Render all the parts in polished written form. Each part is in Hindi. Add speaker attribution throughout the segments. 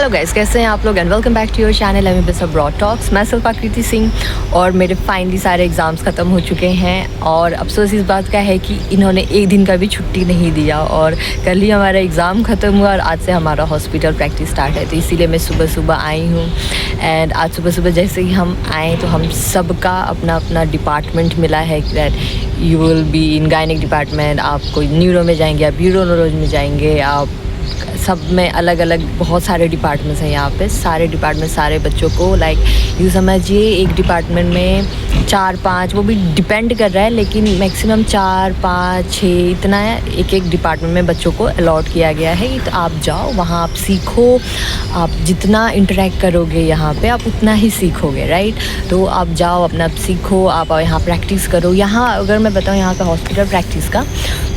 Speaker 1: व्हाट्सअप गाइस, कैसे हैं आप लोग and welcome back to your channel MBBS abroad talks. मैं सिर्फ आकृति सिंह और मेरे फाइनली सारे एग्ज़ाम्स ख़त्म हो चुके हैं और अफसोस इस बात का है कि इन्होंने एक दिन का भी छुट्टी नहीं दिया और कल ही हमारा एग्ज़ाम ख़त्म हुआ और आज से हमारा हॉस्पिटल प्रैक्टिस स्टार्ट है। तो इसीलिए मैं सुबह सुबह आई हूँ एंड आज सुबह सुबह जैसे ही हम आए तो हम सबका अपना अपना डिपार्टमेंट मिला है that you will be in gynaec department, आप कोई न्यूरो में जाएंगे, आप यूरोनोलॉजी में जाएंगे, आप सब में अलग अलग बहुत सारे डिपार्टमेंट्स हैं यहाँ पे। सारे डिपार्टमेंट सारे बच्चों को लाइक यूँ समझिए एक डिपार्टमेंट में 4-5, वो भी डिपेंड कर रहा है लेकिन मैक्सिमम 4-5-6 इतना एक एक डिपार्टमेंट में बच्चों को अलॉट किया गया है। तो आप जाओ वहाँ, आप सीखो, आप जितना इंटरेक्ट करोगे यहाँ पे आप उतना ही सीखोगे, राइट। तो आप जाओ अपना सीखो, आप यहाँ प्रैक्टिस करो। यहाँ अगर मैं बताऊँ यहाँ का हॉस्पिटल प्रैक्टिस का,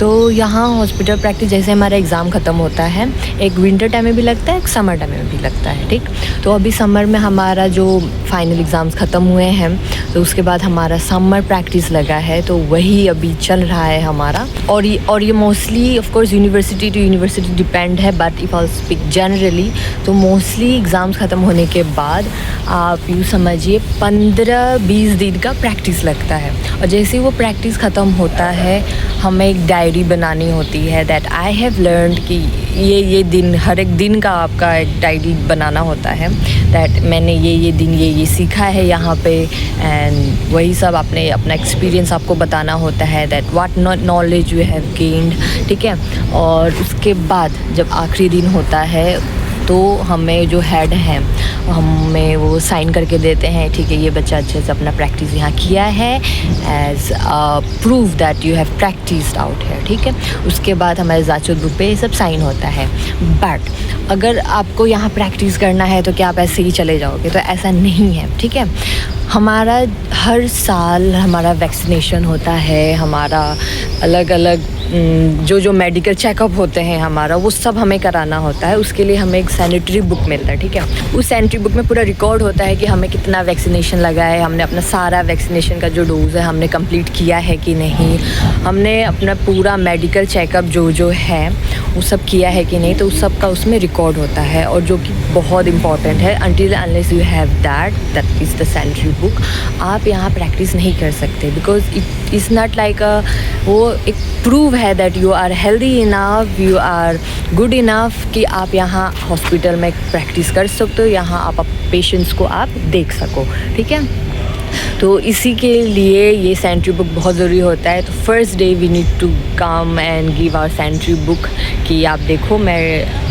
Speaker 1: तो यहाँ हॉस्पिटल प्रैक्टिस जैसे हमारा एग्ज़ाम ख़त्म होता है, एक विंटर टाइम में भी लगता है, एक समर टाइम में भी लगता है, ठीक। तो अभी समर में हमारा जो फाइनल एग्ज़ाम्स ख़त्म हुए हैं तो उसके बाद हमारा समर प्रैक्टिस लगा है, तो वही अभी चल रहा है हमारा। और ये mostly of course university to university depend है, but if I speak generally तो मोस्टली एग्ज़ाम्स ख़त्म होने के बाद आप यूँ समझिए 15-20 दिन का प्रैक्टिस लगता है। और जैसे ही वो प्रैक्टिस ख़त्म होता है हमें एक डायरी बनानी होती है दैट आई हैव लर्नड कि ये दिन, हर एक दिन का आपका एक डायरी बनाना होता है दैट मैंने ये दिन ये सीखा है यहाँ पे एंड वही सब आपने अपना एक्सपीरियंस आपको बताना होता है that what knowledge you have gained, ठीक है। और उसके बाद जब आखिरी दिन होता है तो हमें जो हेड हैं हमें वो साइन करके देते हैं, ठीक है, ये बच्चा अच्छे से अपना प्रैक्टिस यहाँ किया है as proof that you have practised out है, ठीक है। उसके बाद हमारे जाचुत बुक पे ये सब साइन होता है। बट अगर आपको यहाँ प्रैक्टिस करना है तो क्या आप ऐसे ही चले जाओगे? तो ऐसा नहीं है, ठीक है। हमारा हर साल हमारा वैक्सीनेशन होता है, हमारा अलग अलग जो मेडिकल चेकअप होते हैं हमारा वो सब हमें कराना होता है। उसके लिए हमें एक सैनिटरी बुक मिलता है, ठीक है। उस सैनिटरी बुक में पूरा रिकॉर्ड होता है कि हमें कितना वैक्सीनेशन लगा है, हमने अपना सारा वैक्सीनेशन का जो डोज है हमने कंप्लीट किया है कि नहीं, हमने अपना पूरा मेडिकल चेकअप जो है वो सब किया है कि नहीं, तो उस सब का उसमें रिकॉर्ड होता है। और जो कि बहुत इंपॉर्टेंट है, until unless you have that is the sanitary book, आप यहाँ प्रैक्टिस नहीं कर सकते because it is not like वो एक प्रूव है that you are healthy enough, you are good enough कि आप यहाँ हॉस्पिटल में प्रैक्टिस कर सकते हो, यहाँ आप पेशेंट्स को आप देख सको, ठीक है। तो इसी के लिए ये सैनिटरी बुक बहुत ज़रूरी होता है। तो first day we need to come and give our sanitary book कि आप देखो मैं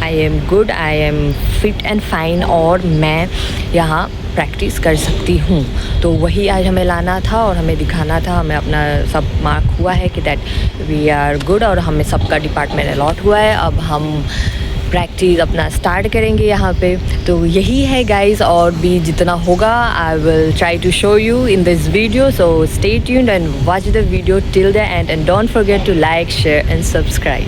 Speaker 1: I am good, I am fit and fine और मैं यहाँ प्रैक्टिस कर सकती हूँ। तो वही आज हमें लाना था और हमें दिखाना था, हमें अपना सब मार्क हुआ है कि दैट वी आर गुड और हमें सबका डिपार्टमेंट अलॉट हुआ है। अब हम प्रैक्टिस अपना स्टार्ट करेंगे यहाँ पे। तो यही है गाइस, और भी जितना होगा I will try to show you in this video, so stay tuned and watch the video till the end and don't forget to like, share and subscribe.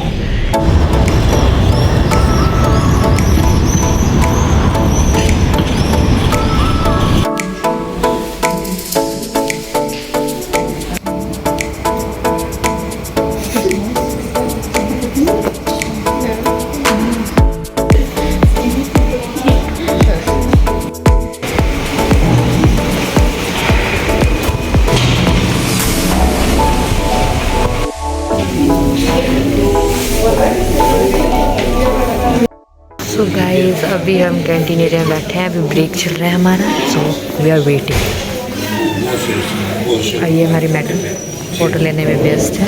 Speaker 1: So guys अभी हम कैंटीन एरिया में बैठे हैं, अभी ब्रेक चल रहा है हमारा, सो वी आर वेटिंग। आइए हमारी मैडम फ़ोटो लेने में व्यस्त है।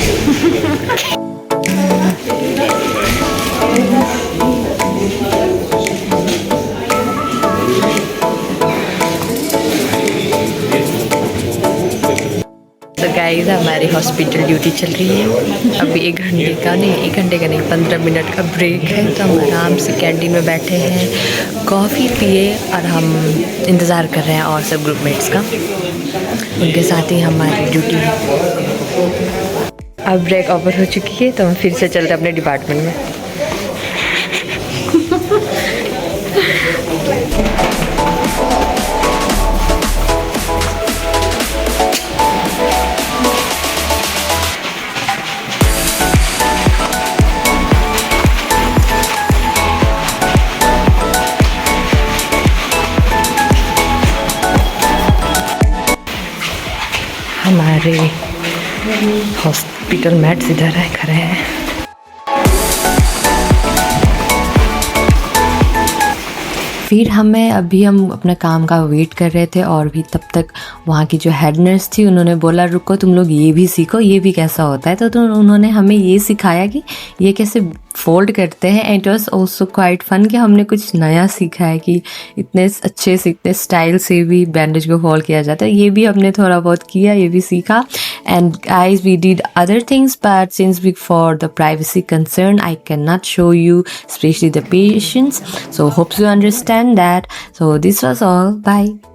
Speaker 1: तो गाइस हमारी हॉस्पिटल ड्यूटी चल रही है, अभी 1 घंटे का नहीं 15 मिनट का ब्रेक है। तो हम आराम से कैंटीन में बैठे हैं, कॉफ़ी पिए और हम इंतज़ार कर रहे हैं और सब ग्रुपमेट्स का, उनके साथ ही हमारी ड्यूटी है। अब ब्रेक ओवर हो चुकी है तो हम फिर से चलते हैं अपने डिपार्टमेंट में। सारे हॉस्पिटल मैट्स इधर है खड़े हैं। फिर हम अपना काम का वेट कर रहे थे और भी तब तक वहाँ की जो हेड नर्स थी उन्होंने बोला रुको तुम लोग ये भी सीखो, ये भी कैसा होता है। तो उन्होंने हमें ये सिखाया कि ये कैसे फोल्ड करते हैं। And it was also quite fun कि हमने कुछ नया सीखा है कि इतने अच्छे से इतने स्टाइल से भी बैंडेज को फोल्ड किया जाता है। ये भी हमने थोड़ा बहुत किया, ये भी सीखा। And guys we did other things but since we for the privacy concern I can not show you specially the patients, so hope you understand that. So this was all, bye.